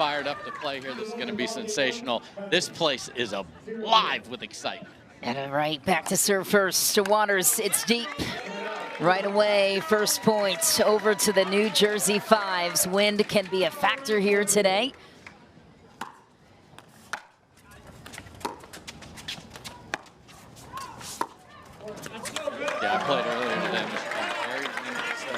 fired up to play here. This is going to be sensational. This place is alive with excitement. Etta Wright back to serve first to Waters. It's deep. Right away, first point over to the New Jersey Fives. Wind can be a factor here today. Yeah, I played earlier today. Very windy, so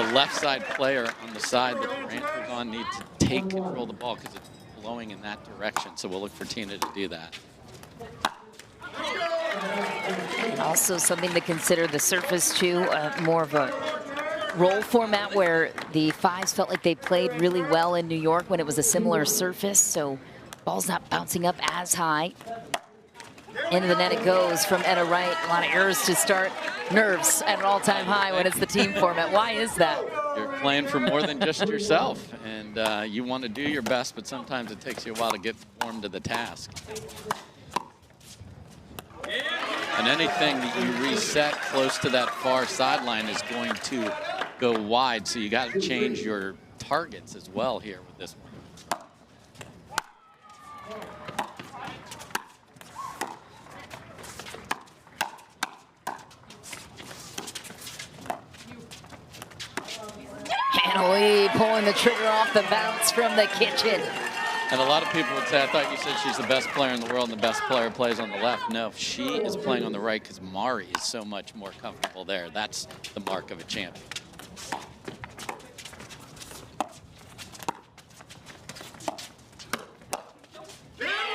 the left side player on the side that the Rancher's on needs to take control of the ball because it's blowing in that direction. So we'll look for Tina to do that. And also something to consider, the surface too, more of a roll format where the Fives felt like they played really well in New York when it was a similar surface, so ball's not bouncing up as high. Into the net it goes from Etta Wright. A lot of errors to start. Nerves at an all-time high when it's the team format. Why is that? You're playing for more than just yourself, and you want to do your best, but sometimes it takes you a while to get warmed to the task. And anything that you reset close to that far sideline is going to go wide, so you got to change your targets as well here with this one. And Leigh pulling the trigger off the bounce from the kitchen. And a lot of people would say, I thought you said she's the best player in the world and the best player plays on the left. No, she is playing on the right because Mari is so much more comfortable there. That's the mark of a champion.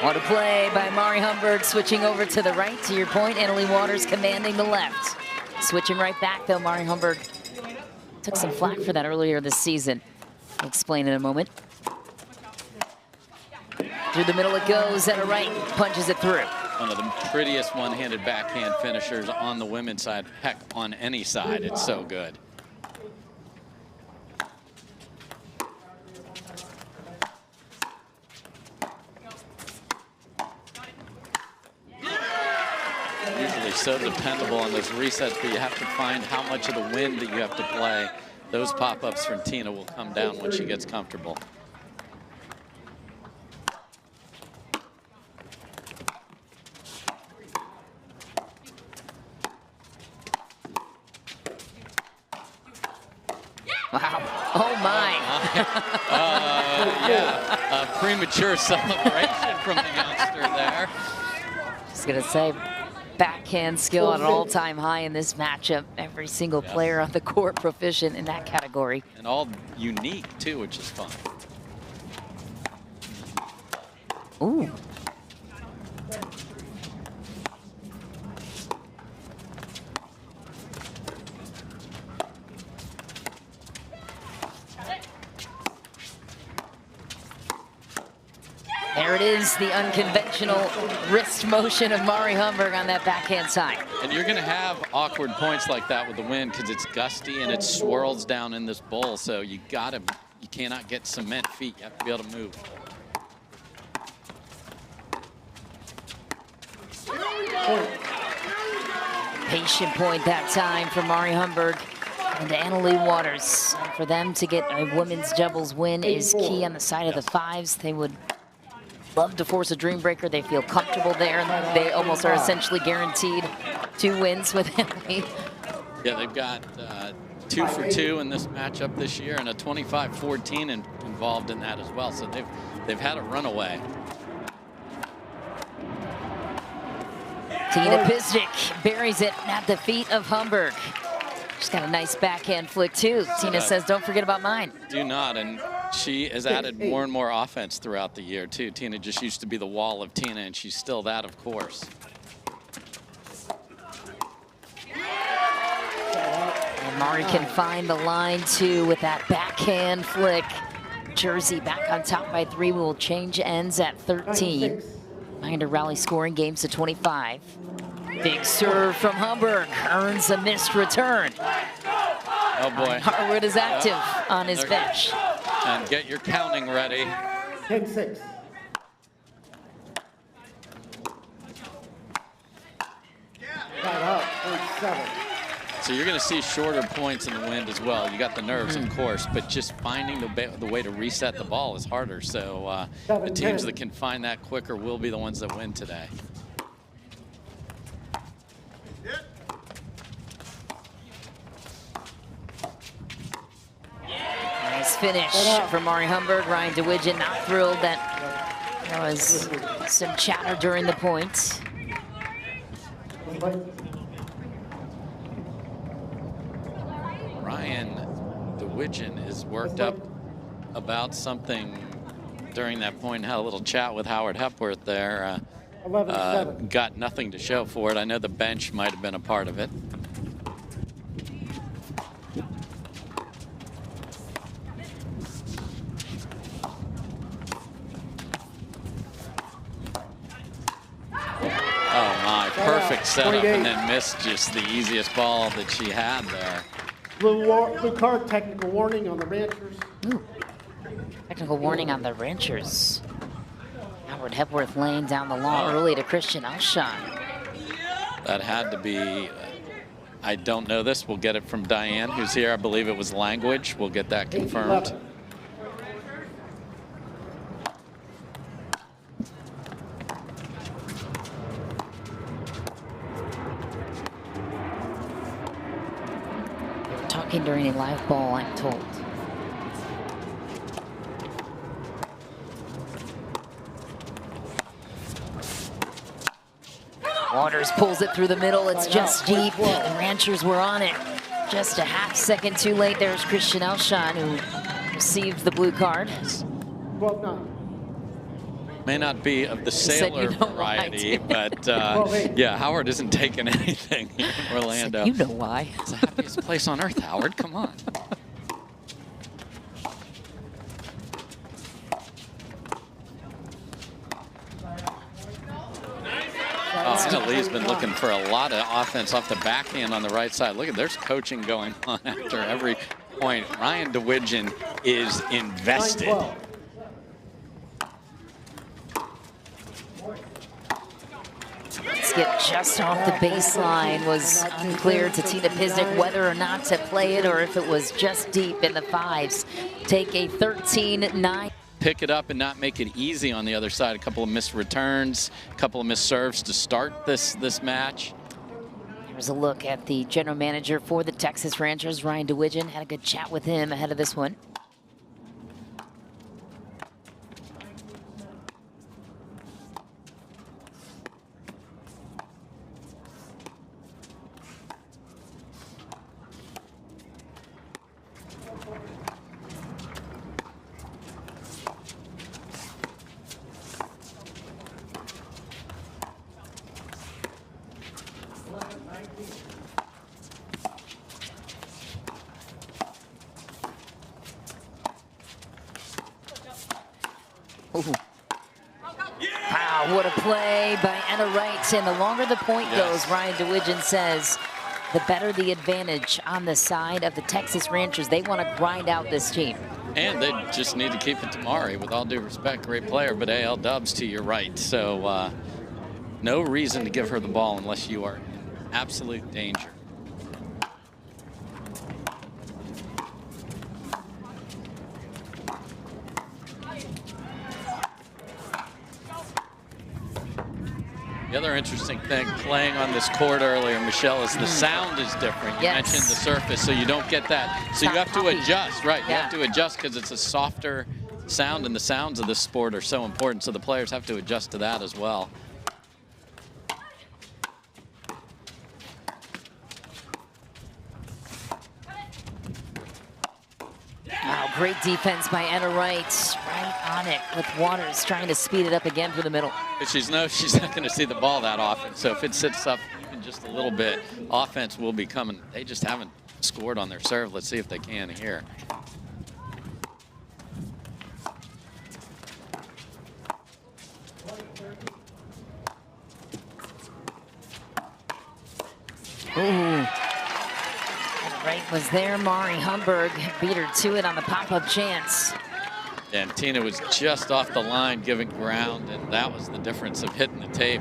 What a play by Mari Humberg, switching over to the right. To your point, Annalie Waters commanding the left. Switching right back, though, Mari Humberg took some flack for that earlier this season. I'll explain in a moment. Through the middle it goes, Etta Wright punches it through. One of the prettiest one-handed backhand finishers on the women's side. Heck, on any side, it's so good. Usually so dependable on those resets, but you have to find how much of the wind that you have to play. Those pop-ups from Tina will come down when she gets comfortable. Wow. Oh, my. Yeah, a premature celebration from the youngster there. Just going to say, backhand skill at an all-time high in this matchup. Every single player on the court proficient in that category. And all unique, too, which is fun. Ooh. There it is, the unconventional wrist motion of Mari Humberg on that backhand side. And you're going to have awkward points like that with the wind because it's gusty and it swirls down in this bowl. So you cannot get cement feet. You have to be able to move. Patient point that time for Mari Humberg and Annalie Waters. And for them to get a women's doubles win is key on the side of the Fives. They would love to force a dream breaker. They feel comfortable there, and they almost are essentially guaranteed 2 wins with Annalie. Yeah, they've got 2 for 2 in this matchup this year, and a 25-14 involved in that as well. So they've had a runaway. Tina Pisnik buries it at the feet of Humberg. She's got a nice backhand flick too. Tina says, don't forget about mine. Do not, and she has added more and more offense throughout the year too. Tina just used to be the wall of Tina, and she's still that, of course. And Mari can find the line too with that backhand flick. Jersey back on top by 3. We will change ends at 13. Trying to rally scoring games to 25. Big serve from Humberg, earns a missed return. Oh boy. Harwood is active on his bench. And get your counting ready. 10-6. Tied up, 37. So you're going to see shorter points in the wind as well. You got the nerves, of course, but just finding the way to reset the ball is harder. So the teams that can find that quicker will be the ones that win today. Nice finish from Mariana Humberg. Ryan DeWidgeon not thrilled that there was some chatter during the point. Ryan DeWidgeon is worked up about something during that point. Had a little chat with Howard Hepworth there. Got nothing to show for it. I know the bench might have been a part of it. Oh my, perfect setup and then missed just the easiest ball that she had there. Blue card, technical warning on the Ranchers. Ooh. Technical warning on the Ranchers. Howard Hepworth laying down the law early to Christian Alshon. That had to be, I don't know this. We'll get it from Diane, who's here. I believe it was language. We'll get that confirmed. Talking during a live ball, I'm told. Waters pulls it through the middle. It's just deep. The Ranchers were on it. Just a half second too late. There's Christian Alshon, who received the blue card. 12-9. May not be of the sailor variety, but yeah, Howard isn't taking anything in Orlando. Like, you know why. It's the happiest place on earth, Howard. Come on. Oh, Lee's been looking for a lot of offense off the backhand on the right side. Look at, there's coaching going on after every point. Ryan DeWidgeon is invested. Skip just off the baseline. Was unclear to Tina Pisnik whether or not to play it or if it was just deep in the fives. Take a 13-9. Pick it up and not make it easy on the other side. A couple of missed returns, a couple of missed serves to start this match. Here's a look at the general manager for the Texas Rangers, Ryan DeWidgeon. Had a good chat with him ahead of this one. Ooh. Wow, what a play by Etta Wright. And the longer the point goes, Ryan DeWidgeon says, the better the advantage on the side of the Texas Rangers. They want to grind out this team. And they just need to keep it to Mari. With all due respect, great player, but AL dubs to your right. So no reason to give her the ball unless you are in absolute danger. The other interesting thing playing on this court earlier, Michelle, is the sound is different. You mentioned the surface, so you don't get that. So you have to adjust, right? You have to adjust because it's a softer sound, and the sounds of this sport are so important. So the players have to adjust to that as well. Wow, great defense by Etta Wright. Right on it with Waters trying to speed it up again for the middle. But she's not going to see the ball that often. So if it sits up even just a little bit, offense will be coming. They just haven't scored on their serve. Let's see if they can here. Ooh. Right was there. Mariana Humberg beat her to it on the pop-up chance. And Tina was just off the line giving ground, and that was the difference of hitting the tape.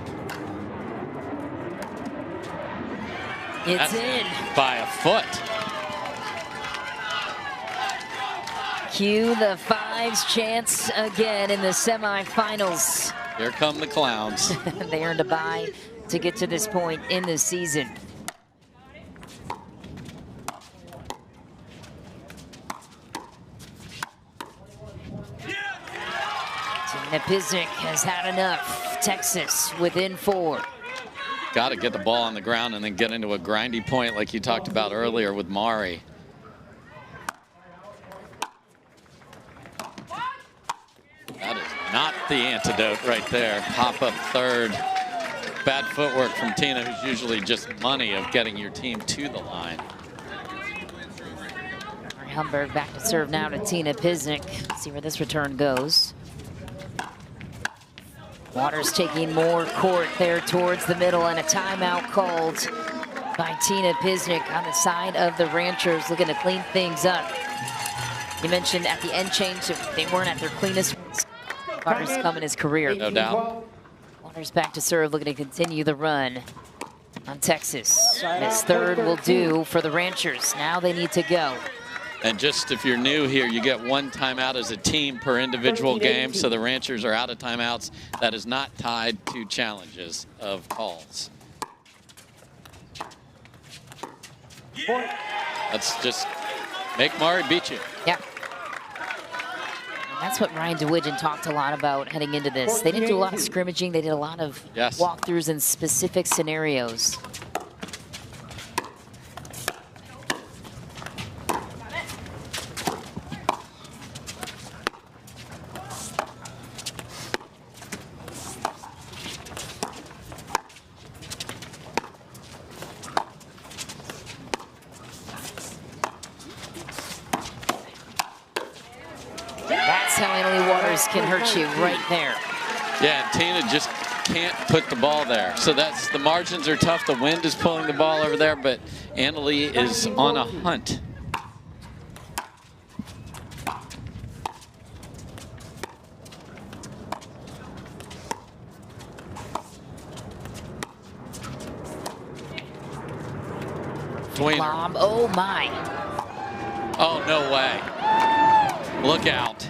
It's in. By a foot. Cue the fives chance again in the semifinals. Here come the clowns. They earned a bye to get to this point in the season. Tina Pisnik has had enough. Texas within 4. Got to get the ball on the ground and then get into a grindy point like you talked about earlier with Mari. That is not the antidote right there. Pop up third. Bad footwork from Tina, who's usually just money of getting your team to the line. Humberg back to serve now to Tina Pisnik. Let's see where this return goes. Waters taking more court there towards the middle, and a timeout called by Tina Pisnik on the side of the Ranchers, looking to clean things up. You mentioned at the end change that they weren't at their cleanest. Waters come in his career. No doubt. Waters back to serve, looking to continue the run on Texas. This third will do for the Ranchers. Now they need to go. And just if you're new here, you get 1 timeout as a team per individual game, so the Ranchers are out of timeouts. That is not tied to challenges of calls. Let's just make Mari beat you. Yeah. And that's what Ryan DeWidgeon talked a lot about heading into this. They didn't do a lot of scrimmaging. They did a lot of walkthroughs in specific scenarios. Can hurt you right there. Yeah, Tina just can't put the ball there. So that's, the margins are tough. The wind is pulling the ball over there, but Leigh is on a hunt. Mom, oh my. Oh, no way. Look out.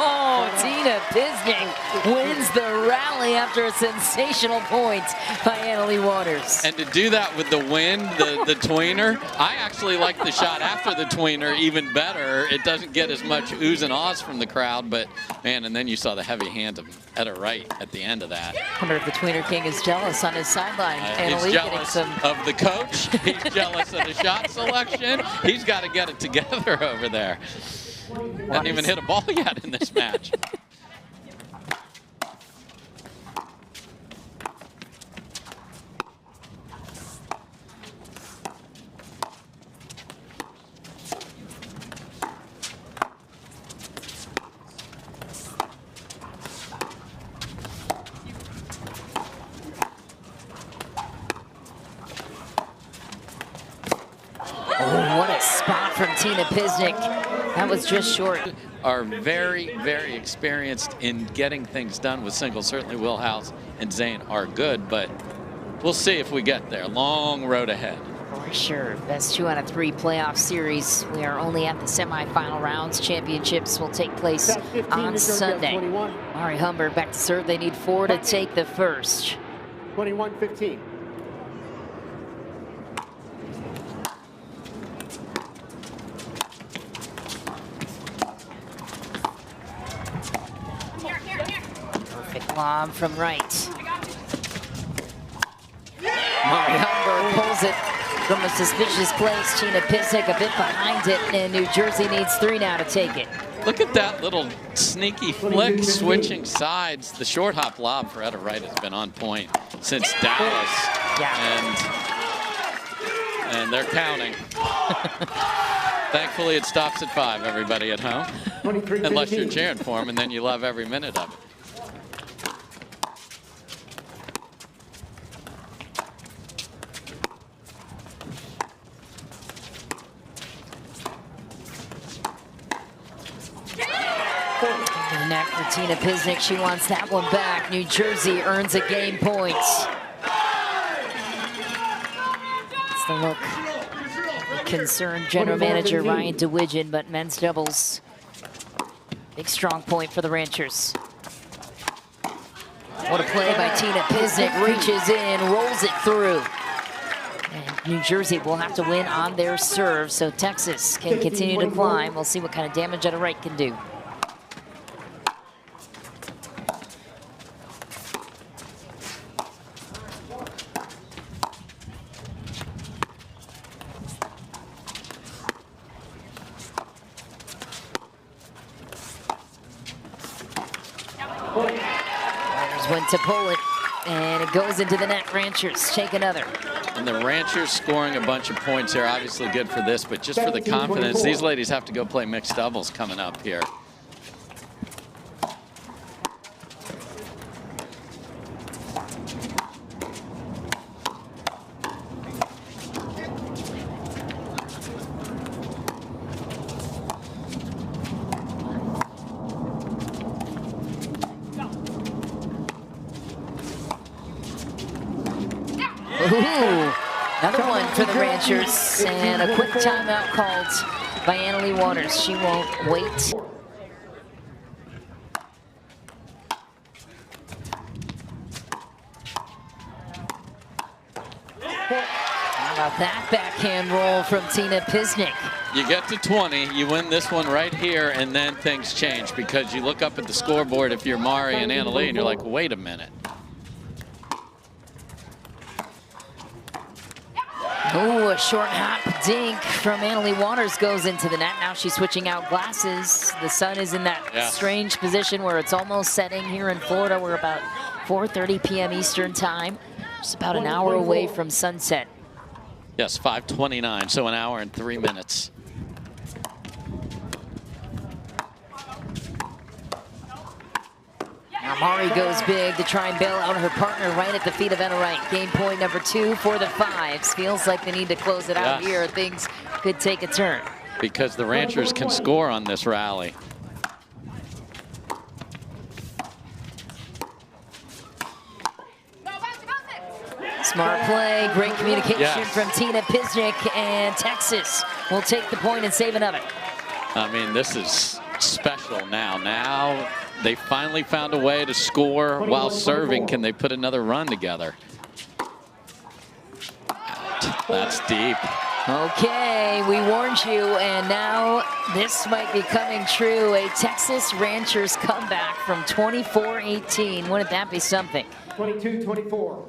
Oh, Tina Pisnik wins the rally after a sensational point by Leigh Waters. And to do that with the wind, the tweener, I actually like the shot after the tweener even better. It doesn't get as much oohs and ahs from the crowd, but man, and then you saw the heavy hand of Etta Wright at the end of that. I wonder if the tweener king is jealous on his sideline. He's jealous of the coach. He's jealous of the shot selection. He's got to get it together over there. Hasn't even hit a ball yet in this match. Oh, what a spot from Tina Pisnik. That was just short. Are very, very experienced in getting things done with singles. Certainly Will Howells and Zane are good, but we'll see if we get there. Long road ahead. For sure. Best 2 out of 3 playoff series. We are only at the semifinal rounds. Championships will take place on Sunday. Mariana Humberg back to serve. They need 4 to take the first. 21-15. Lob from Wright. Mariana Humberg pulls it from a suspicious place. Tina Pisnik a bit behind it, and New Jersey needs 3 now to take it. Look at that little sneaky flick, switching sides. The short hop lob for Etta Wright has been on point since Dallas. Yeah. And they're counting. Thankfully, it stops at 5, everybody at home. Unless you're cheering for them, and then you love every minute of it. Net for Tina Pisnik. She wants that one back. New Jersey earns a game point. It's the look. Concerned general manager Ryan DeWidgeon, but men's doubles. Big strong point for the Ranchers. What a play by Tina Pisnik. Reaches in, rolls it through. And New Jersey will have to win on their serve, so Texas can continue to climb. We'll see what kind of damage Etta Wright can do. Went to pull it, and it goes into the net. Ranchers take another. And the Ranchers scoring a bunch of points here, obviously good for this, but just for the confidence, these ladies have to go play mixed doubles coming up here. Ooh, another one for the Ranchers, and a quick timeout called by Leigh Waters. She won't wait. How about that backhand roll from Tina Pisnik? You get to 20, you win this one right here, and then things change because you look up at the scoreboard if you're Mari and Leigh, and you're like, wait a minute. Oh, a short hop dink from Leigh Waters goes into the net. Now she's switching out glasses. The sun is in that strange position where it's almost setting here in Florida. We're about 4:30 p.m. Eastern time. Just about an hour away from sunset. Yes, 5:29, so an hour and 3 minutes. Now Mari goes big to try and bail out her partner right at the feet of Etta Wright. Game point number 2 for the Fives. Feels like they need to close it out here. Things could take a turn. Because the Ranchers can score on this rally. Smart play, great communication from Tina Pisnik, and Texas will take the point and save another. I mean, this is special now. Now they finally found a way to score while serving. Can they put another run together? That's deep. Okay, we warned you, and now this might be coming true. A Texas Ranchers comeback from 24-18. Wouldn't that be something? 22-24.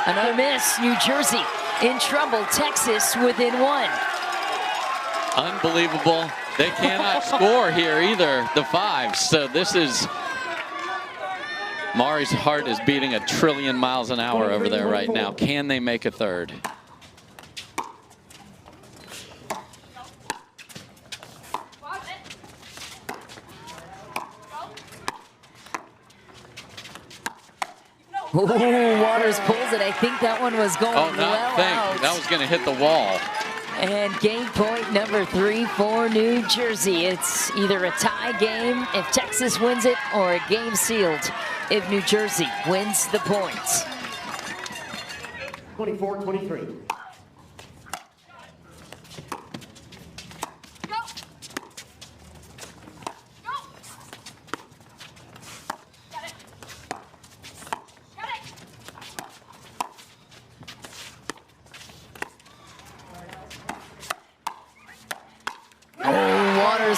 Another miss. New Jersey in trouble. Texas within 1. Unbelievable. They cannot score here either, the Fives. So this is, Mari's heart is beating a trillion miles an hour over there right now. Can they make a third? Ooh, Waters pulls it. I think that one was going out. That was going to hit the wall. And game point number 3 for New Jersey. It's either a tie game if Texas wins it, or a game sealed if New Jersey wins the points. 24-23.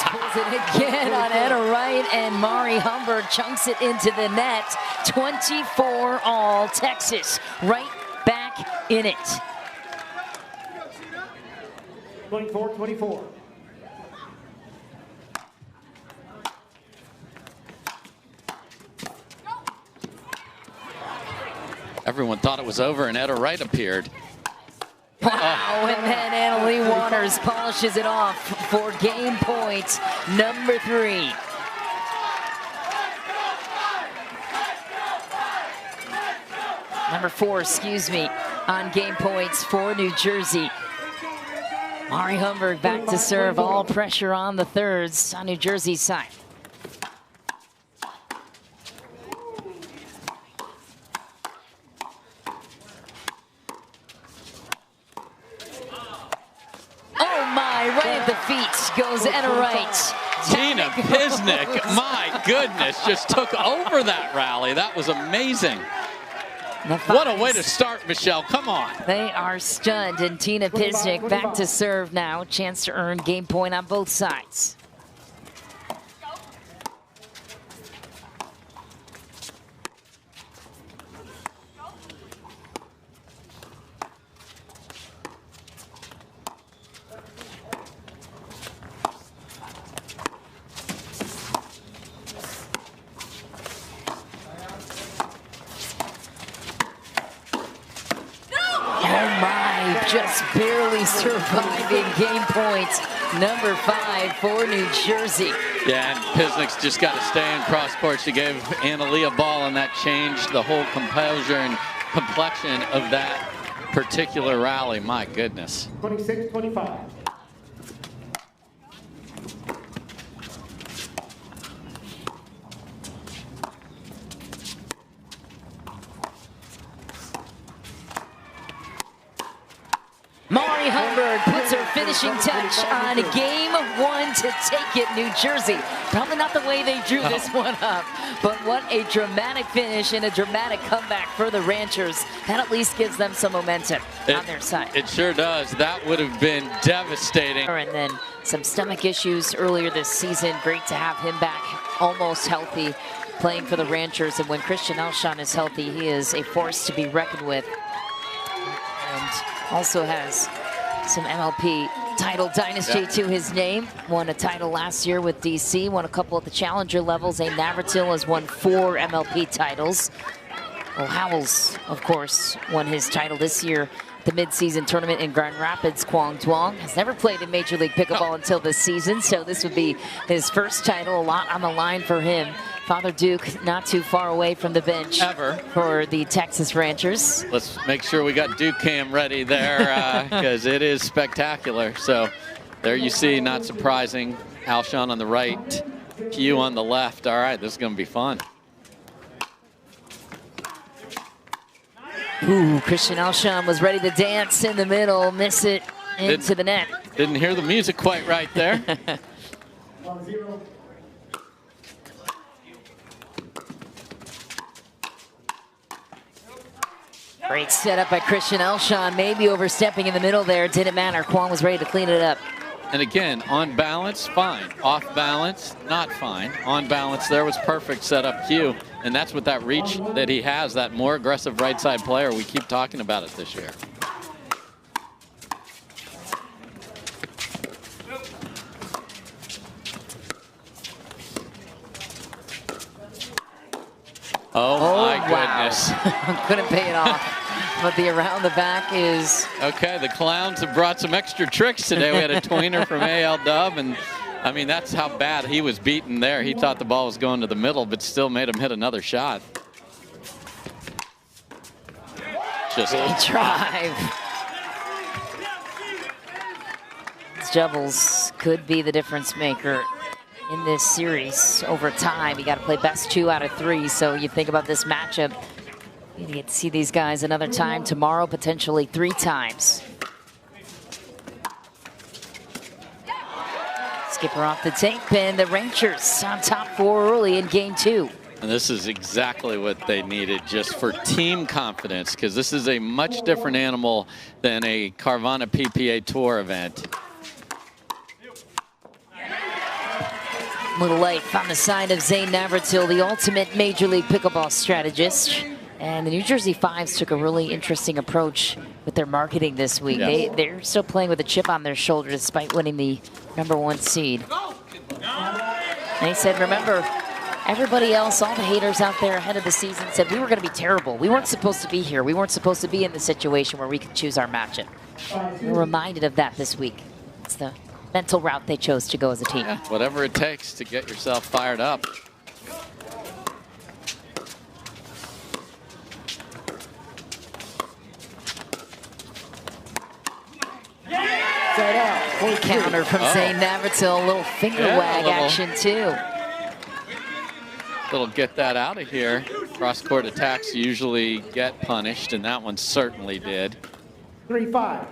Pulls it again on Etta Wright, and Mariana Humberg chunks it into the net. 24 all. Texas right back in it. 24-24. Everyone thought it was over, and Etta Wright appeared. Wow, and then Leigh Waters polishes it off for game point number 3. Number 4, excuse me, on game points for New Jersey. Mari Humberg back to serve, all pressure on the thirds on New Jersey's side. Oh my, right at the feet goes Etta Wright. Tina Pisnik, my goodness, just took over that rally. That was amazing. What a way to start, Michelle. Come on. They are stunned, and Tina Pisnik back to serve now. Chance to earn game point on both sides. Just barely surviving game point. Number 5 for New Jersey. Yeah, and Pisnik's just got to stay in cross court. She gave Anna-Leigh a ball, and that changed the whole composure and complexion of that particular rally. My goodness. 26-25. Mari Humberg puts her finishing touch on game 1 to take it, New Jersey. Probably not the way they drew this one up, but what a dramatic finish and a dramatic comeback for the Ranchers. That at least gives them some momentum on their side. It sure does. That would have been devastating. And then some stomach issues earlier this season. Great to have him back, almost healthy, playing for the Ranchers. And when Christian Alshon is healthy, he is a force to be reckoned with. And also has some MLP title dynasty to his name. Won a title last year with DC, won a couple at the challenger level. Zane Navratil has won 4 MLP titles. Well, Howells, of course, won his title this year at the mid-season tournament in Grand Rapids. Quang Duong has never played in Major League Pickleball until this season, so this would be his first title. A lot on the line for him. Father Duke not too far away from the bench for the Texas Ranchers. Let's make sure we got Duke Cam ready there because it is spectacular. So there you see, not surprising, Alshon on the right, Q on the left. All right, this is going to be fun. Ooh, Christian Alshon was ready to dance in the middle, miss it into the net. Didn't hear the music quite right there. Great setup by Christian Alshon, maybe overstepping in the middle there. Didn't matter. Quang was ready to clean it up. And again, on balance, fine. Off balance, not fine. On balance, there was perfect setup Q. And that's what that reach that he has, that more aggressive right side player. We keep talking about it this year. Oh my goodness. Couldn't pay it off. But the around the back is... Okay, the Clowns have brought some extra tricks today. We had a tweener from AL Dub, and I mean, that's how bad he was beaten there. He thought the ball was going to the middle, but still made him hit another shot. Just a drive. Jubbles could be the difference maker in this series over time. You got to play best 2 out of 3, so you think about this matchup. You get to see these guys another time tomorrow, potentially 3 times. Skipper off the tape, and the Ranchers on top 4 early in game 2. And this is exactly what they needed, just for team confidence, because this is a much different animal than a Carvana PPA Tour event. Little life on the side of Zane Navratil, the ultimate Major League Pickleball strategist. And the New Jersey Fives took a really interesting approach with their marketing this week. Yes. They're still playing with a chip on their shoulder despite winning the #1 seed. They said, remember, everybody else, all the haters out there ahead of the season said we were going to be terrible. We weren't supposed to be here. We weren't supposed to be in the situation where we could choose our matchup. We're reminded of that this week. It's the mental route they chose to go as a team. Yeah, whatever it takes to get yourself fired up. Counter from Zane Navratil, a little finger wag action too. Little get that out of here. Cross-court attacks usually get punished, and that one certainly did. 3-5.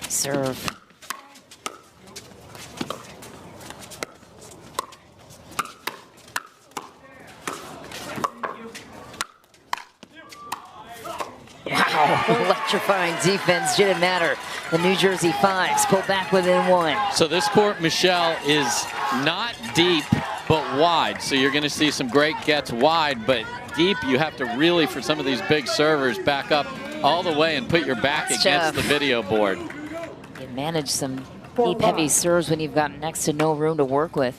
Serve. Wow, electrifying defense, didn't matter. The New Jersey Fives pull back within one. So this court, Michelle, is not deep, but wide. So you're gonna see some great gets wide, but deep, you have to really, for some of these big servers, back up all the way and put your back against the video board. You manage some deep, heavy serves when you've got next to no room to work with.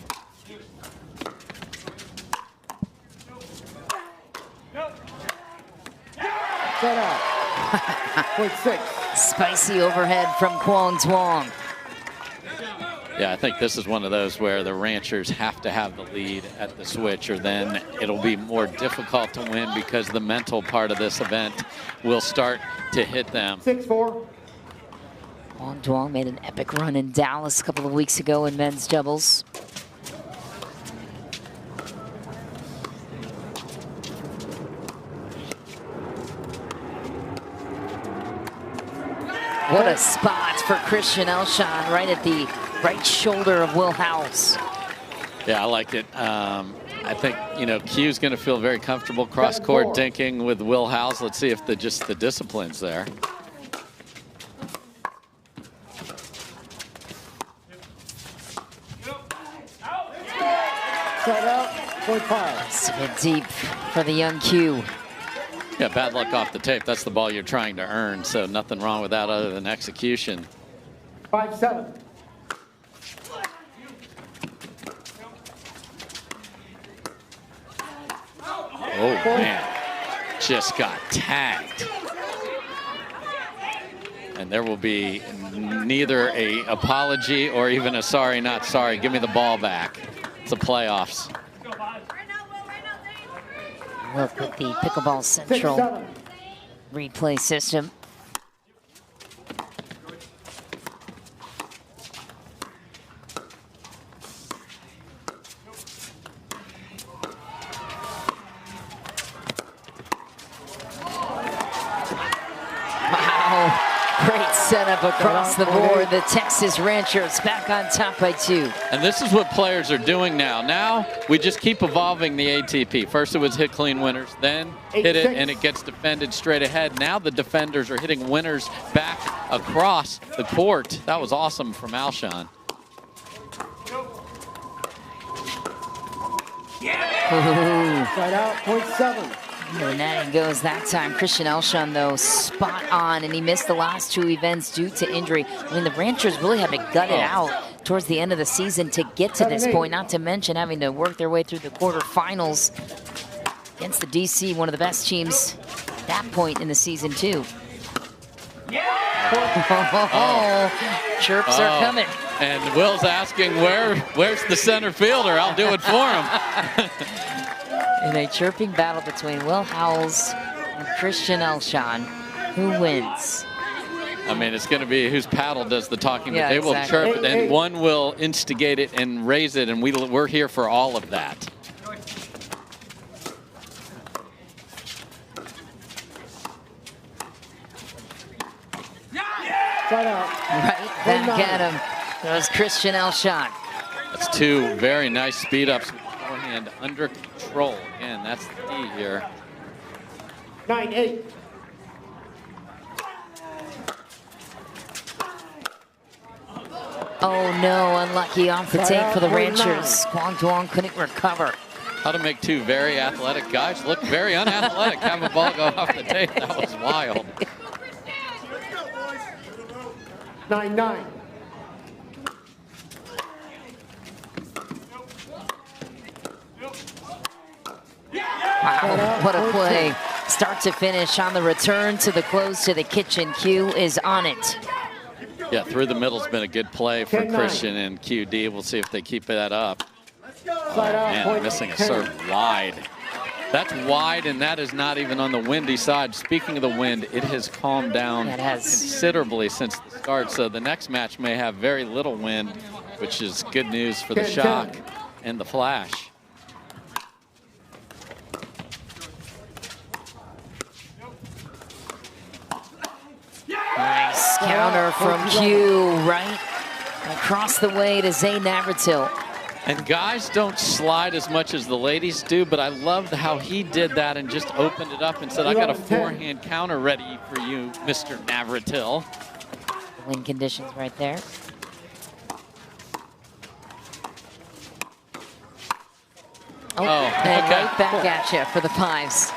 Set out. Point 6. Spicy overhead from Quang Duong. Yeah, I think this is one of those where the ranchers have to have the lead at the switch, or then it'll be more difficult to win because the mental part of this event will start to hit them. 6-4. Quang Duong made an epic run in Dallas a couple of weeks ago in men's doubles. What a spot for Christian Alshon, right at the right shoulder of Will Howells. Yeah, I liked it. I think, you know, Q's going to feel very comfortable cross-court dinking with Will Howells. Let's see if just the discipline's there. Set out. Point 5. It's a bit deep for the young Q. Yeah, bad luck off the tape. That's the ball you're trying to earn, so nothing wrong with that other than execution. 5-7. Oh, man. Just got tagged. And there will be neither a apology or even a sorry, not sorry. Give me the ball back. It's the playoffs. Look at the Pickleball Central 6-7. replay system. Wow, great setup across the board. The Texas Ranchers back on top by 2. And this is what players are doing now. Now we just keep evolving the ATP. First it was hit clean winners, then hit it and it gets defended straight ahead. Now the defenders are hitting winners back across the court. That was awesome from Alshon. Side out. Point 7. No netting goes that time. Christian Alshon, though, spot on, and he missed the last 2 events due to injury. I mean, the Ranchers really had to gut it out towards the end of the season to get to this point, not to mention having to work their way through the quarterfinals against the DC, one of the best teams at that point in the season, too. Chirps are coming. And Will's asking, where's the center fielder? I'll do it for him. In a chirping battle between Will Howells and Christian Alshon, who wins? I mean, it's going to be whose paddle does the talking, but they exactly. will chirp it, and one will instigate it and raise it, and we're here for all of that. Side out. Right back at him. There's Christian Alshon. That's 2 very nice speed ups beforehand, under control. Again, that's the key here. 9-8. Oh no, unlucky off the tape for the Ranchers. Quang Duong couldn't recover. How to make 2 very athletic guys look very unathletic. Have a ball go off the tape. That was wild. 9-9. Wow, what a play. Start to finish on the return to the close to the kitchen. Q is on it. Yeah, through the middle's been a good play for Christian and QD. We'll see if they keep that up. Side out. Man, Point missing a 10. serve wide. That's wide, and that is not even on the windy side. Speaking of the wind, it has calmed down considerably since the start. So the next match may have very little wind, which is good news for the shock and the flash. Nice counter from Q, right across the way to Zane Navratil. And guys don't slide as much as the ladies do, but I loved how he did that and just opened it up and said, I got a forehand counter ready for you, Mr. Navratil. Wind conditions right there. Oh, and okay. right back at you for the 5s.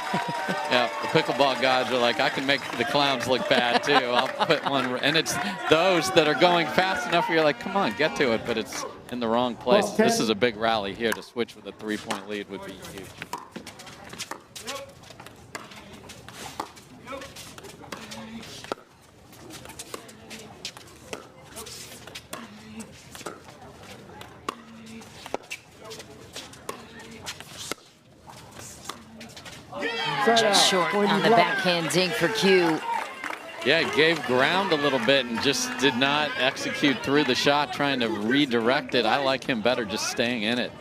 Yeah, the pickleball gods are like, I can make the clowns look bad too. I'll put one, and it's those that are going fast enough where you're like, come on, get to it, but it's in the wrong place. This is a big rally here. To switch with a 3-point lead would be huge. Just short on the backhand dink for Q. Yeah, he gave ground a little bit and just did not execute through the shot, trying to redirect it. I like him better just staying in it.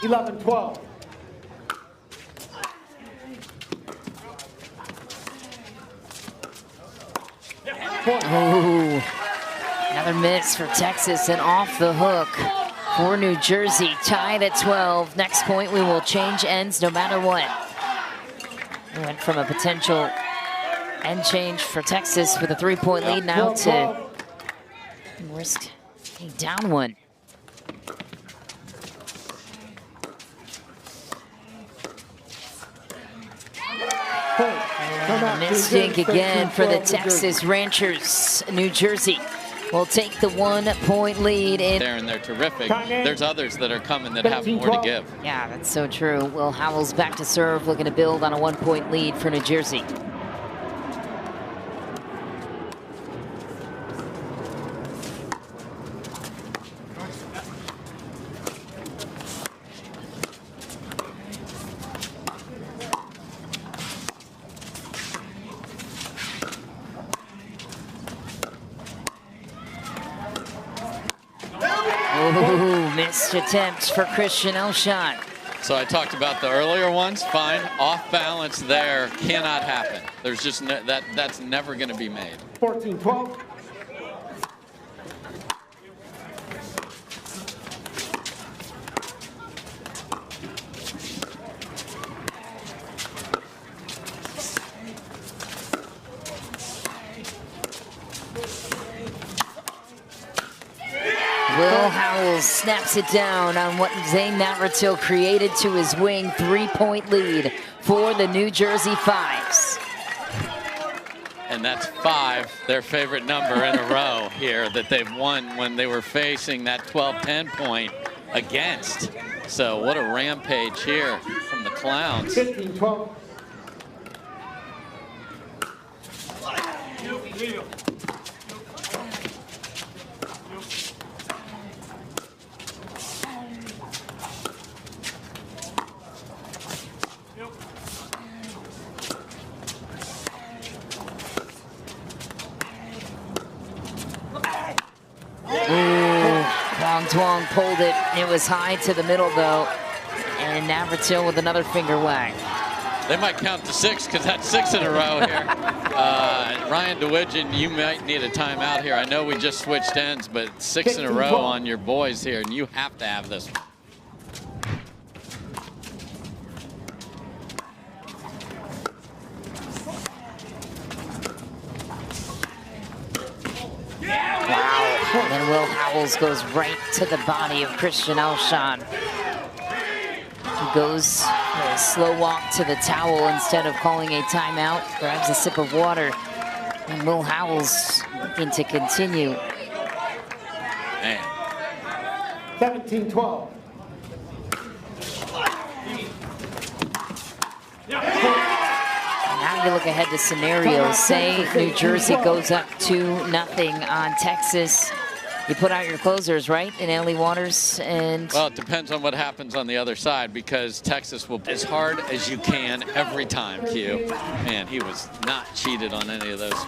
11-12. Oh, another miss for Texas and off the hook for New Jersey, tied at 12. Next point, we will change ends no matter what. We went from a potential end change for Texas with a 3-point lead now to risk being down one. Miss dink again for the Texas Ranchers. New Jersey will take the 1-point lead in there, and they're terrific. There's others that are coming that have more to give. Yeah, that's so true. Will Howells back to serve, looking to build on a 1-point lead for New Jersey. Missed attempts for Christian Alshon. So I talked about the earlier ones. Fine, off balance there cannot happen. There's just that's never going to be made. 14-12. Will Howells snaps it down on what Zane Navratil created to his wing. 3-point lead for the New Jersey Fives. And that's 5, their favorite number in a row here that they've won when they were facing that 12-10 point against. So what a rampage here from the Clowns. 15-12. Quang Duong pulled it. It was high to the middle, though. And Navratil with another finger wag. They might count to 6 because that's 6 in a row here. Ryan DeWidgeon, you might need a timeout here. I know we just switched ends, but 6 in a row on your boys here, and you have to have this one. Wow. And then Will Howells goes right to the body of Christian Alshon. He goes a slow walk to the towel instead of calling a timeout, grabs a sip of water, and Will Howells looking to continue. Man. 17-12. Now you look ahead to scenarios. Say New Jersey goes up 2-0 on Texas. You put out your closers, right, in Ellie Waters and... Well, it depends on what happens on the other side, because Texas will as hard as you can every time, Q. Man, he was not cheated on any of those.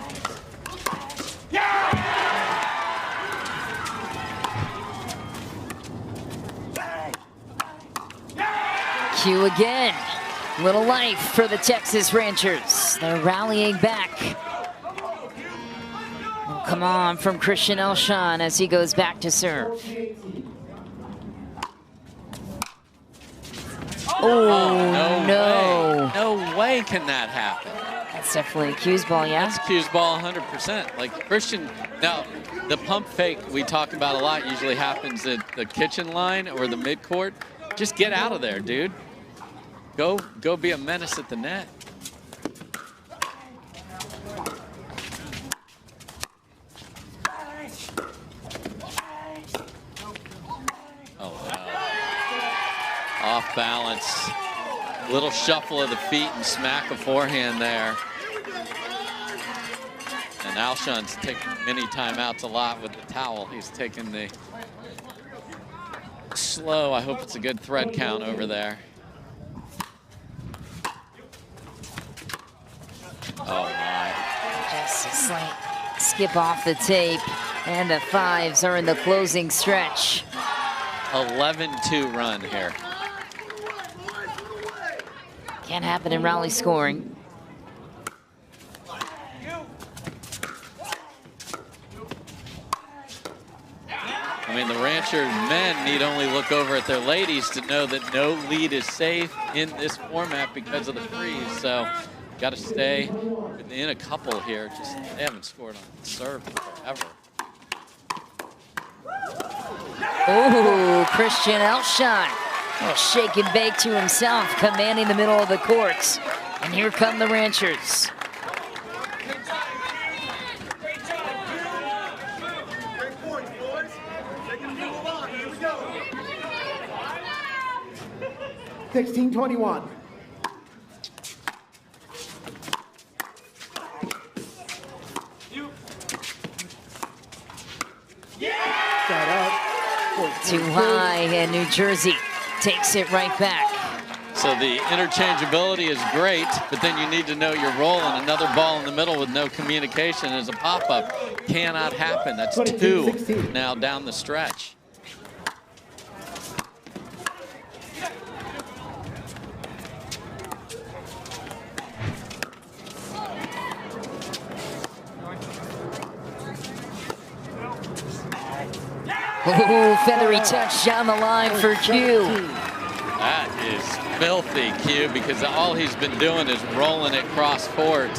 Q again. Little life for the Texas Ranchers. They're rallying back. Oh, come on from Christian Alshon as he goes back to serve. Oh, no. No way can that happen. That's definitely Q's ball, yeah? That's Q's ball 100%. Like Christian, now the pump fake we talk about a lot usually happens at the kitchen line or the midcourt. Just get out of there, dude. Go be a menace at the net. Oh, no. Off balance. Little shuffle of the feet and smack a forehand there. And Alshon's taking many timeouts a lot with the towel. He's taking the slow. I hope it's a good thread count over there. Oh my. Just a slight skip off the tape. And the fives are in the closing stretch. 11-2 run here. Can't happen in rally scoring. I mean, the Rancher men need only look over at their ladies to know that no lead is safe in this format because of the freeze. So, got to stay within a couple here. Just they haven't scored on the serve forever. Oh, Christian Alshon. Oh, shake and bake to himself, commanding the middle of the court. And here come the Ranchers. $16-21. Too high, and New Jersey takes it right back. So the interchangeability is great, but then you need to know your role, and another ball in the middle with no communication as a pop-up cannot happen. That's 2 now down the stretch. Ooh, feathery touch down the line for Q. That is filthy, Q, because all he's been doing is rolling it cross court.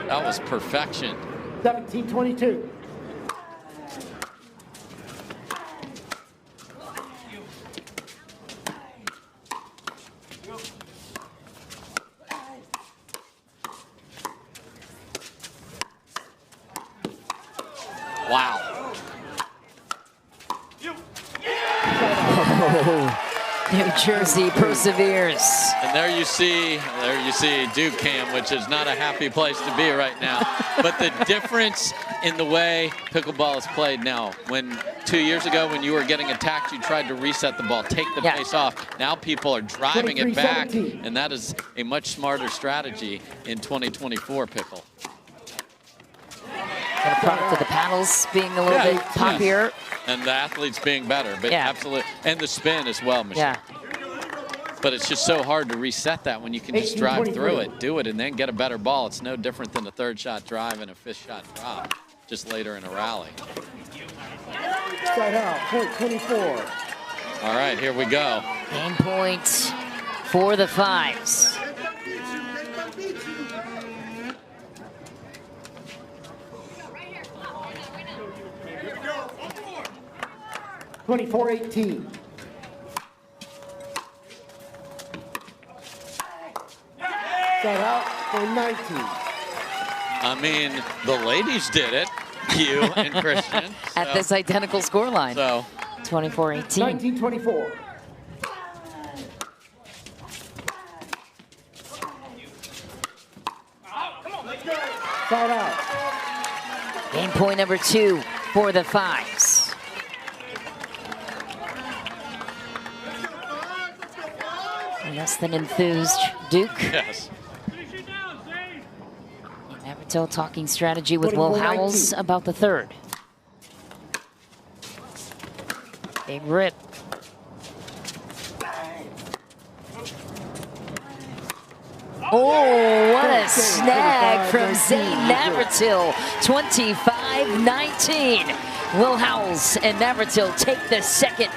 That was perfection. 17-22. Wow. New Jersey perseveres. And there you see Duke Cam, which is not a happy place to be right now. But the difference in the way pickleball is played now, when 2 years ago when you were getting attacked, you tried to reset the ball, take the pace off. Now people are driving it back, and that is a much smarter strategy in 2024 pickle. And a product of the paddles being a little bit poppier. And the athletes being better, but absolutely, and the spin as well, Michelle. Yeah. But it's just so hard to reset that when you can just drive through it, do it, and then get a better ball. It's no different than a third shot drive and a fifth shot drop, just later in a rally. Side out, point 24. All right, here we go. Game point for the fives. 24-18. Side out for 19. I mean, the ladies did it, Q and Christian. At this identical scoreline. So 24-18. 19-24. Side out. Game point number 2 for the fives. Less than enthused Duke. Yes. Navratil talking strategy with Will Howells about the third. Big rip. Oh, what a snag from Zane Navratil. 25-19. Will Howells and Navratil take the second.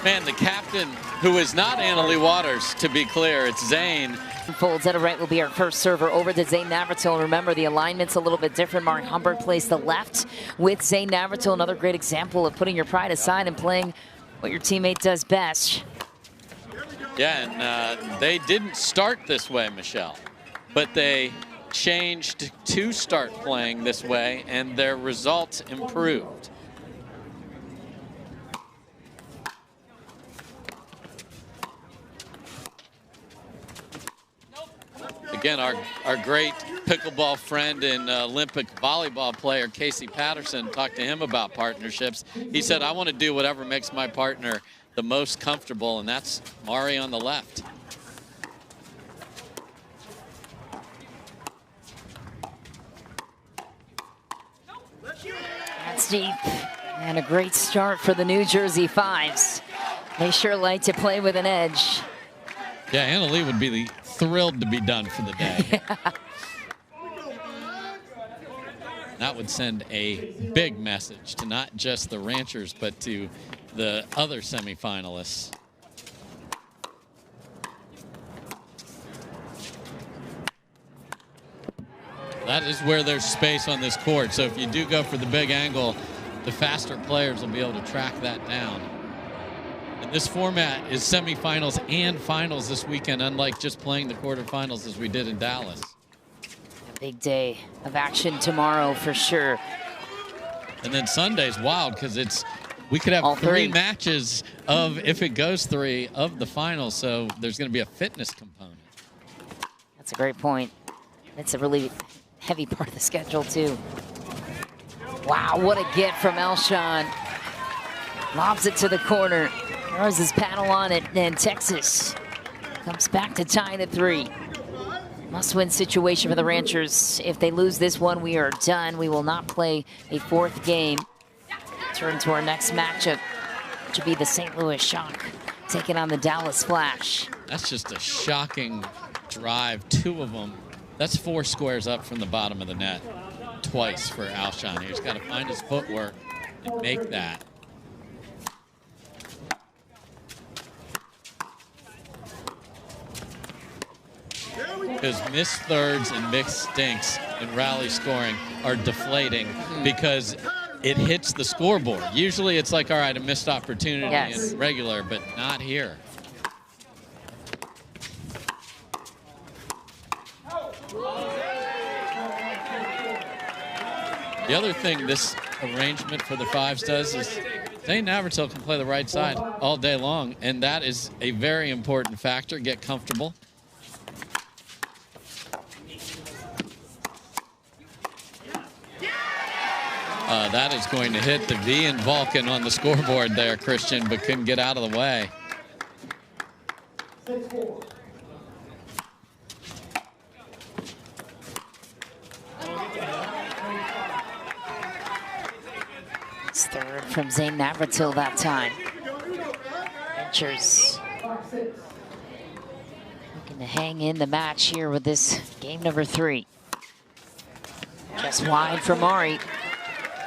Man, the captain, who is not Annalie Waters, to be clear, it's Zane. Folds. Etta Wright will be our first server over to Zane Navratil. Remember, the alignment's a little bit different. Mariana Humberg plays the left with Zane Navratil. Another great example of putting your pride aside and playing what your teammate does best. Yeah, and they didn't start this way, Michelle, but they changed to start playing this way, and their results improved. Again, our great pickleball friend and Olympic volleyball player, Casey Patterson, talked to him about partnerships. He said, I want to do whatever makes my partner the most comfortable, and that's Mari on the left. That's deep. And a great start for the New Jersey Fives. They sure like to play with an edge. Yeah, Anna Leigh would be thrilled to be done for the day. That would send a big message to not just the Ranchers, but to the other semifinalists. That is where there's space on this court. So if you do go for the big angle, the faster players will be able to track that down. And this format is semifinals and finals this weekend, unlike just playing the quarterfinals as we did in Dallas. A big day of action tomorrow for sure. And then Sunday's wild because we could have all three matches of, if it goes three, of the finals. So there's going to be a fitness component. That's a great point. It's a really heavy part of the schedule too. Wow, what a get from Alshon. Lobs it to the corner. Throws his paddle on it, and Texas comes back to tie it at 3. Must-win situation for the Ranchers. If they lose this one, we are done. We will not play a 4th game. Turn to our next matchup, which will be the St. Louis Shock taking on the Dallas Flash. That's just a shocking drive, 2 of them. That's 4 squares up from the bottom of the net twice for Alshon. He's got to find his footwork and make that. Because missed thirds and mixed stinks in rally scoring are deflating because it hits the scoreboard. Usually it's like, all right, a missed opportunity in regular, but not here. The other thing this arrangement for the Fives does is Zane Navratil can play the right side all day long, and that is a very important factor. Get comfortable. That is going to hit the V in Vulcan on the scoreboard there, Christian, but couldn't get out of the way. 6-4. It's third from Zane Navratil that time. Ranchers looking to hang in the match here with this game number 3. Just wide for Mari.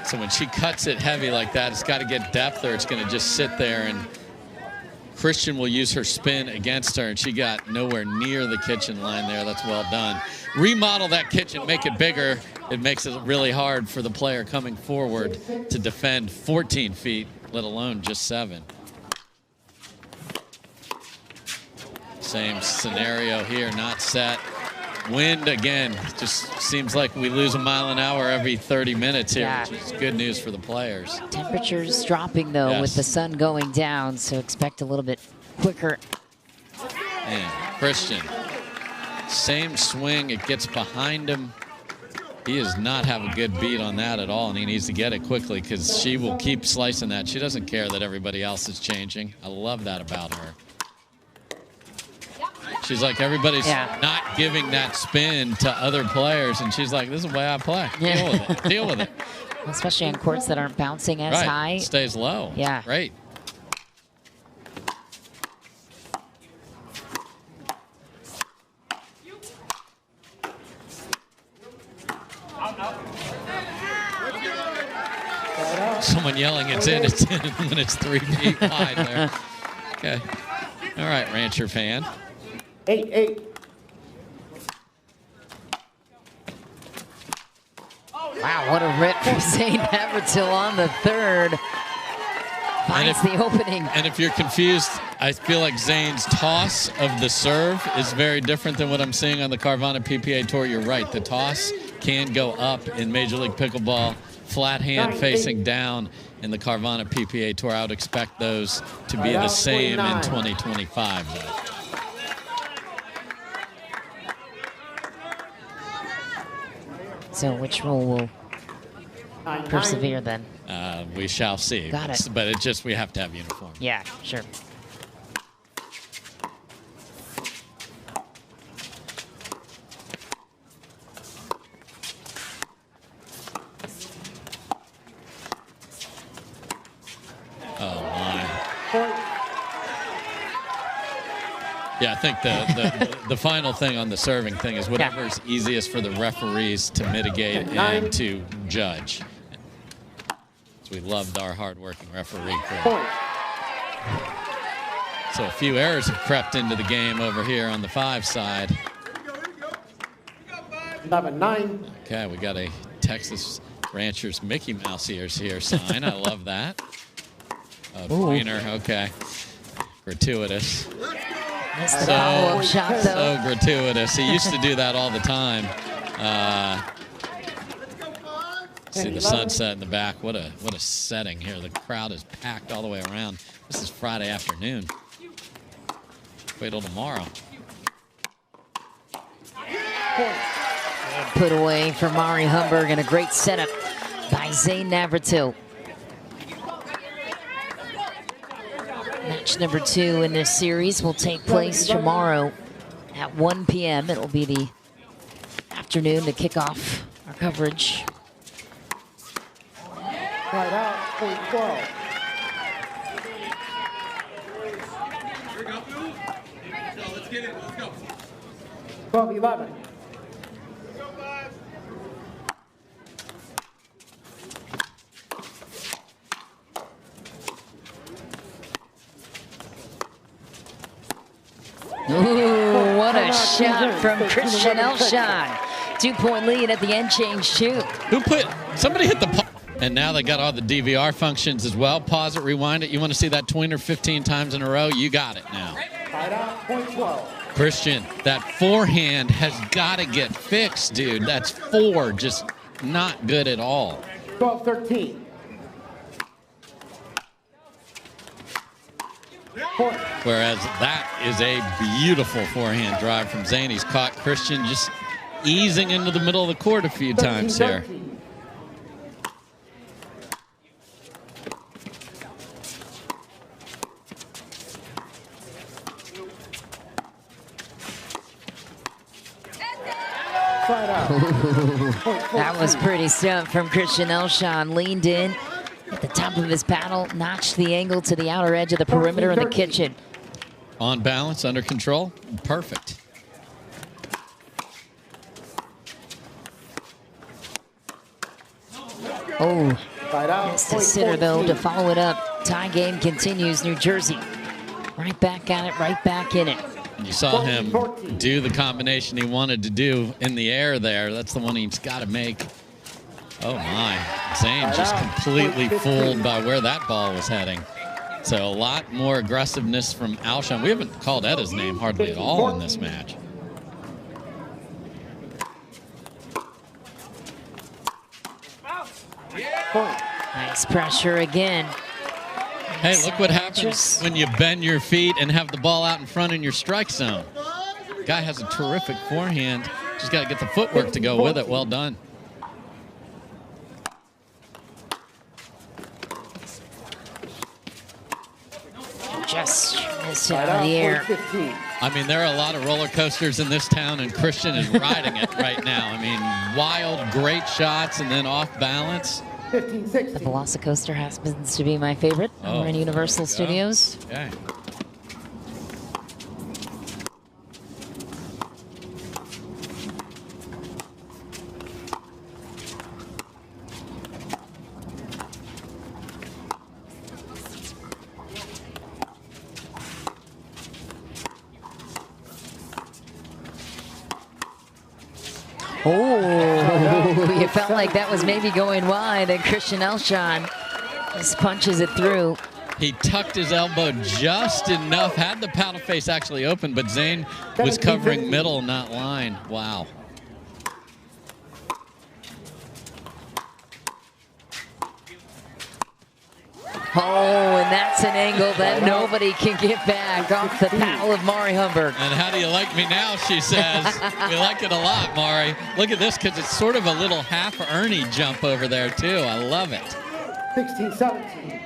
So when she cuts it heavy like that, it's got to get depth or it's going to just sit there, and Christian will use her spin against her, and she got nowhere near the kitchen line there. That's well done. Remodel that kitchen, make it bigger. It makes it really hard for the player coming forward to defend 14 feet, let alone just 7. Same scenario here, not set. Wind again, just seems like we lose a mile an hour every 30 minutes here, which is good news for the players. Temperatures dropping though with the sun going down, so expect a little bit quicker. And Christian, same swing, it gets behind him. He does not have a good beat on that at all, and he needs to get it quickly because she will keep slicing that. She doesn't care that everybody else is changing. I love that about her. She's like, everybody's Yeah. not giving that spin to other players, and she's like, this is the way I play. Yeah. Deal with it. Deal with it. Especially on courts that aren't bouncing as Right. high. Stays low. Yeah. Great. Someone yelling, it's in when it's 3 feet wide there. Okay. All right, Rancher fan. 8-8. Wow, what a rip from Zane Navratil on the third. Finds the opening. And if you're confused, I feel like Zane's toss of the serve is very different than what I'm seeing on the Carvana PPA Tour. You're right. The toss can go up in Major League Pickleball. Flat hand facing down in the Carvana PPA Tour. I would expect those to be the same in 2025, though. So which rule will persevere then? We shall see. Got it. But it's just we have to have uniform. Yeah, sure. Oh, my. Yeah, I think the final thing on the serving thing is whatever's easiest for the referees to mitigate and to judge. So we loved our hardworking referee crew. So a few errors have crept into the game over here on the 5 side. 11-9. Okay, we got a Texas Ranchers Mickey Mouse ears here sign. I love that. A pointer, okay. Gratuitous. That's the follow-up shot, though. So gratuitous. He used to do that all the time. See the sunset in the back. What a setting here. The crowd is packed all the way around. This is Friday afternoon. Wait till tomorrow. Put away for Mariana Humberg, and a great setup by Zane Navratil. Match number 2 in this series will take place tomorrow at 1 p.m. It will be the afternoon to kick off our coverage. Right out, point 12. Here we go. Let's get it. Let's go. 12-11. Ooh, what a shot from Christian Alshon. 2-point lead at the end, change 2. Somebody hit the and now they got all the DVR functions as well. Pause it, rewind it. You want to see that tweener 15 times in a row? You got it now. Right out, point 12. Christian, that forehand has got to get fixed, dude. That's 4, just not good at all. 12-13. Whereas that is a beautiful forehand drive from Zane. He's caught Christian just easing into the middle of the court a few times here. 13-13. That was pretty stuff from Christian Alshon. Leaned in at the top of his paddle, notched the angle to the outer edge of the perimeter in the kitchen. On balance, under control, perfect. Oh, Right out, has to point sitter though 14. to follow it up. Tie game continues. New Jersey right back at it, right back in it. You saw him do the combination he wanted to do in the air there. That's the one he's got to make. Oh, my. Zane just completely fooled by where that ball was heading. So a lot more aggressiveness from Alshon. We haven't called Etta's name hardly at all in this match. Nice pressure again. Hey, look what happens when you bend your feet and have the ball out in front in your strike zone. Guy has a terrific forehand. Just got to get the footwork to go with it. Well done. Just Dulce out of the air. 15. I mean, there are a lot of roller coasters in this town, and Christian is riding it right now. I mean, wild, great shots, and then off balance. 15, 16. The Velocicoaster happens to be my favorite over in Universal Studios. Okay. Oh, you felt like that was maybe going wide, and Christian Alshon just punches it through. He tucked his elbow just enough, had the paddle face actually open, but Zane was covering middle, not line. Wow. Oh, and that's an angle that nobody can get back off the paddle of Mari Humberg. And how do you like me now, she says. We like it a lot, Mari. Look at this, because it's sort of a little half Ernie jump over there, too. I love it. 16, 17.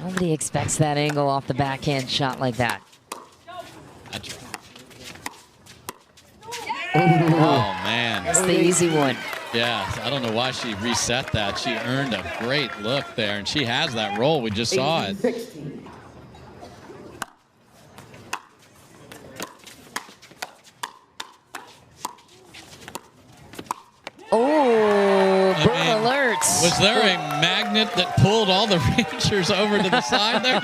Nobody expects that angle off the backhand shot like that. Oh, man. That's the easy one. Yeah, I don't know why she reset that. She earned a great look there, and she has that roll. We just saw it. 16. Oh, burn alerts. Was there a magnet that pulled all the Rangers over to the side there?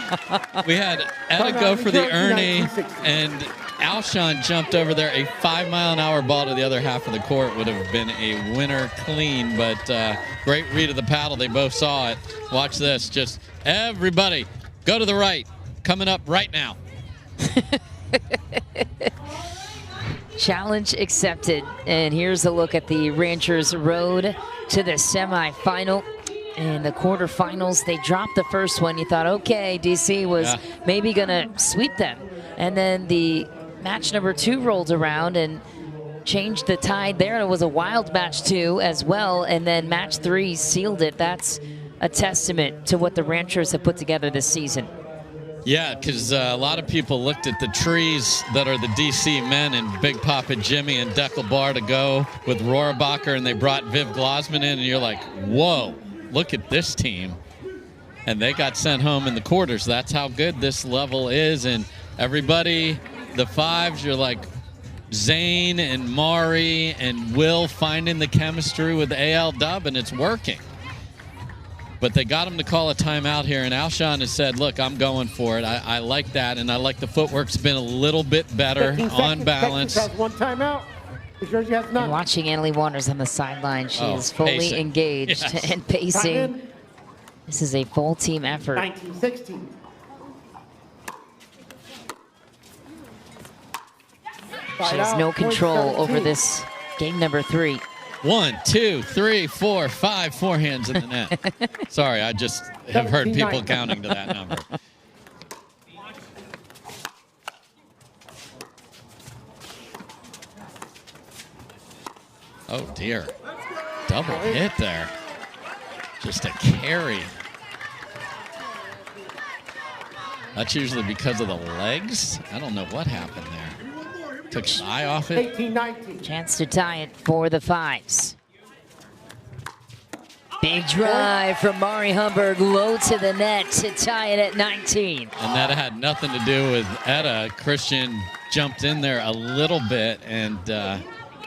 We had Etta go for the Ernie, and Alshon jumped over there. A 5-mile-an-hour ball to the other half of the court would have been a winner clean, but great read of the paddle. They both saw it. Watch this. Just everybody go to the right. Coming up right now. Challenge accepted. And here's a look at the Ranchers' road to the semifinal. In the quarterfinals, they dropped the first one. You thought, okay, DC was maybe going to sweep them. And then the match number 2 rolled around and changed the tide there. It was a wild match 2 as well. And then match 3 sealed it. That's a testament to what the Ranchers have put together this season. Yeah, because a lot of people looked at the trees that are the DC men and Big Papa Jimmy and Deckel Bar to go with Rohrabacher, and they brought Viv Glosman in, and you're like, whoa, look at this team. And they got sent home in the quarters. That's how good this level is. And everybody, the fives, you're like Zane and Mari and Will finding the chemistry with AL Dub, and it's working. But they got him to call a timeout here, and Alshon has said, look, I'm going for it. I like that, and I like the footwork's been a little bit better on balance. Texas has 1 timeout. Jersey has none. And watching Annalie Waters on the sideline, she is fully engaged and pacing. This is a full team effort. 19-16. She has no control over this game number 3. 1, 2, 3, 4, 5 forehands in the net. Sorry, I just have heard people counting to that number. Oh, dear. Double hit there. Just a carry. That's usually because of the legs. I don't know what happened there. Took his eye off it. 18-19. Chance to tie it for the fives. Big drive from Mari Humberg, low to the net to tie it at 19. And that had nothing to do with Etta. Christian jumped in there a little bit, and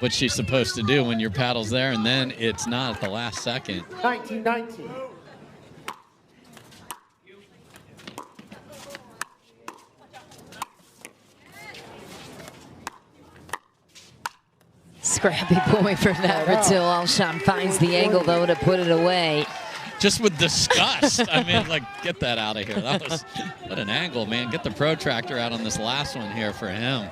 what she's supposed to do when your paddle's there, and then it's not at the last second. 19-19. Scrappy point for Navratil. Alshon finds the angle, though, to put it away. Just with disgust. I mean, like, get that out of here. That was, what an angle, man. Get the protractor out on this last one here for him.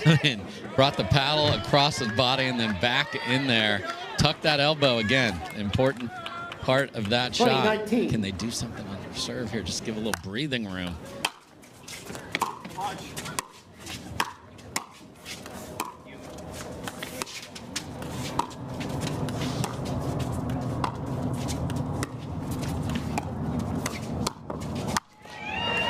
I mean, brought the paddle across his body and then back in there. Tuck that elbow again. Important part of that shot. Can they do something on their serve here? Just give a little breathing room.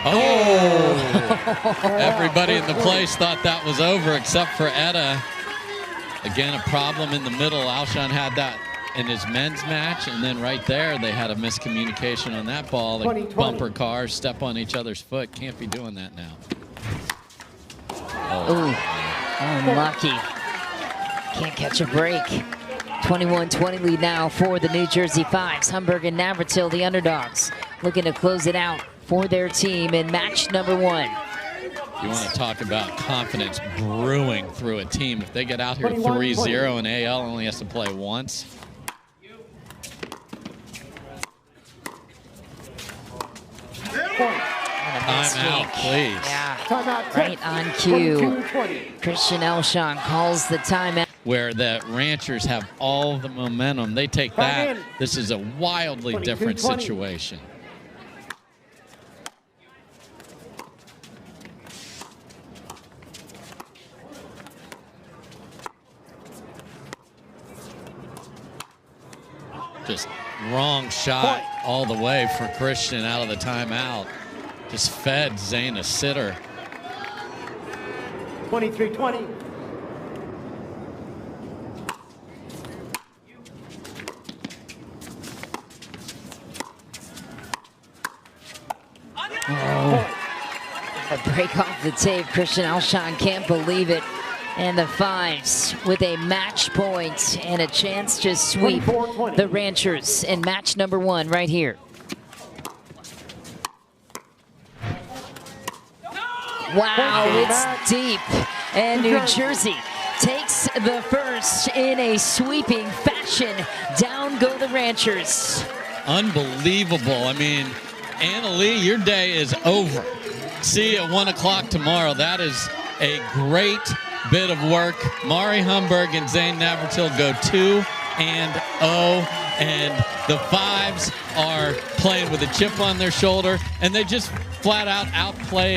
Oh! Everybody in the place thought that was over except for Etta. Again, a problem in the middle. Alshon had that in his men's match, and then right there they had a miscommunication on that ball. The 20-20. bumper cars step on each other's foot. Can't be doing that now. Unlucky. Can't catch a break. 21-20 lead now for the New Jersey Fives. Humberg and Navratil, the underdogs, looking to close it out for their team in match number 1. You want to talk about confidence brewing through a team. If they get out here 3-0 and AL only has to play once. Timeout, please. Yeah, Timeout. right on cue. 22-20. Christian Alshon calls the timeout. Where the Ranchers have all the momentum. They take that. This is a wildly different 22-20. situation. Just wrong shot all the way for Christian out of the timeout. Just fed Zane a sitter. 23-20. A break off the tape. Christian Alshon can't believe it. And the Fives with a match point and a chance to sweep 24-20. the Ranchers in match number 1 right here. Wow, it's deep. And New Jersey takes the first in a sweeping fashion. Down go the Ranchers. Unbelievable. I mean, Leigh, your day is over. See you at 1 o'clock tomorrow. That is a great bit of work. Mari Humberg and Zane Navratil go 2-0, and the Fives are playing with a chip on their shoulder, and they just flat out outplayed